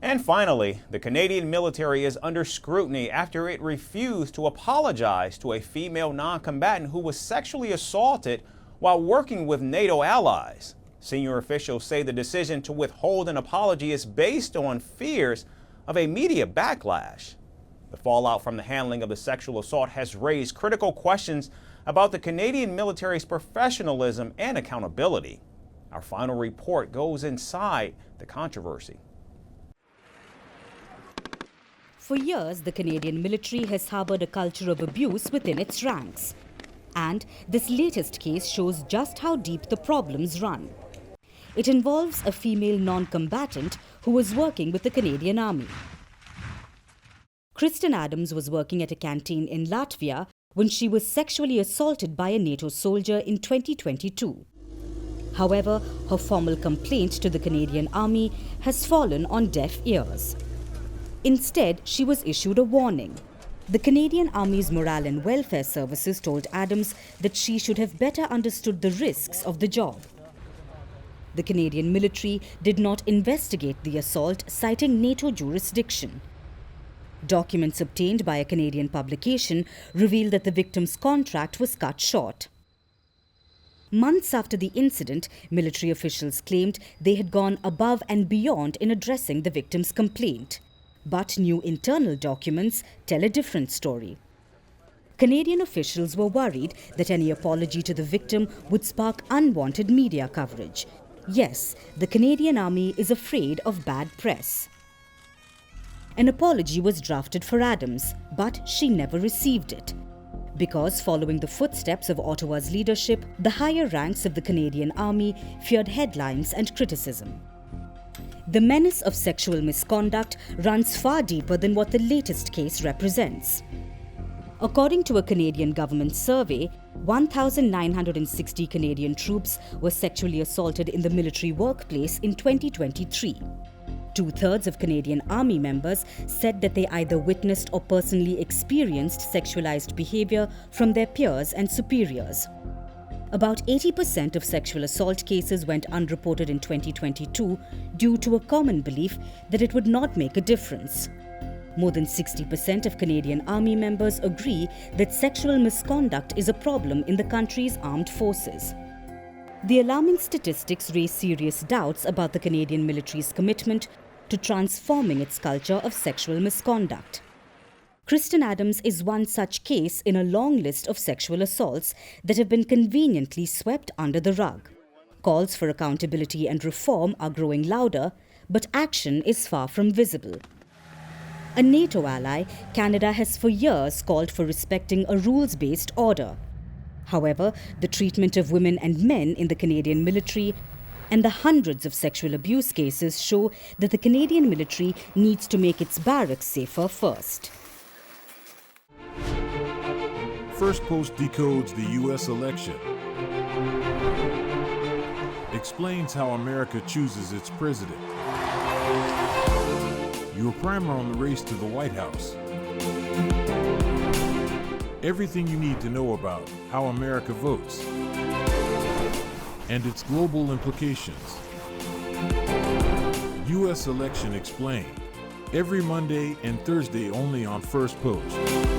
And finally, the Canadian military is under scrutiny after it refused to apologize to a female non-combatant who was sexually assaulted while working with NATO allies. Senior officials say the decision to withhold an apology is based on fears of a media backlash. The fallout from the handling of the sexual assault has raised critical questions about the Canadian military's professionalism and accountability. Our final report goes inside the controversy. For years, the Canadian military has harbored a culture of abuse within its ranks. And this latest case shows just how deep the problems run. It involves a female non-combatant who was working with the Canadian Army. Kristen Adams was working at a canteen in Latvia when she was sexually assaulted by a NATO soldier in 2022. However, her formal complaint to the Canadian Army has fallen on deaf ears. Instead, she was issued a warning. The Canadian Army's Morale and Welfare Services told Adams that she should have better understood the risks of the job. The Canadian military did not investigate the assault, citing NATO jurisdiction. Documents obtained by a Canadian publication reveal that the victim's contract was cut short. Months after the incident, military officials claimed they had gone above and beyond in addressing the victim's complaint. But new internal documents tell a different story. Canadian officials were worried that any apology to the victim would spark unwanted media coverage. Yes, the Canadian Army is afraid of bad press. An apology was drafted for Adams, but she never received it. Because following the footsteps of Ottawa's leadership, the higher ranks of the Canadian Army feared headlines and criticism. The menace of sexual misconduct runs far deeper than what the latest case represents. According to a Canadian government survey, 1,960 Canadian troops were sexually assaulted in the military workplace in 2023. Two-thirds of Canadian Army members said that they either witnessed or personally experienced sexualized behavior from their peers and superiors. About 80% of sexual assault cases went unreported in 2022 due to a common belief that it would not make a difference. More than 60% of Canadian Army members agree that sexual misconduct is a problem in the country's armed forces. The alarming statistics raise serious doubts about the Canadian military's commitment to transforming its culture of sexual misconduct. Kristen Adams is one such case in a long list of sexual assaults that have been conveniently swept under the rug. Calls for accountability and reform are growing louder, but action is far from visible. A NATO ally, Canada has for years called for respecting a rules-based order. However, the treatment of women and men in the Canadian military and the hundreds of sexual abuse cases show that the Canadian military needs to make its barracks safer first. Firstpost decodes the U.S. election, explains how America chooses its president. Your primer on the race to the White House. Everything you need to know about how America votes and its global implications. U.S. Election Explained, every Monday and Thursday only on Firstpost.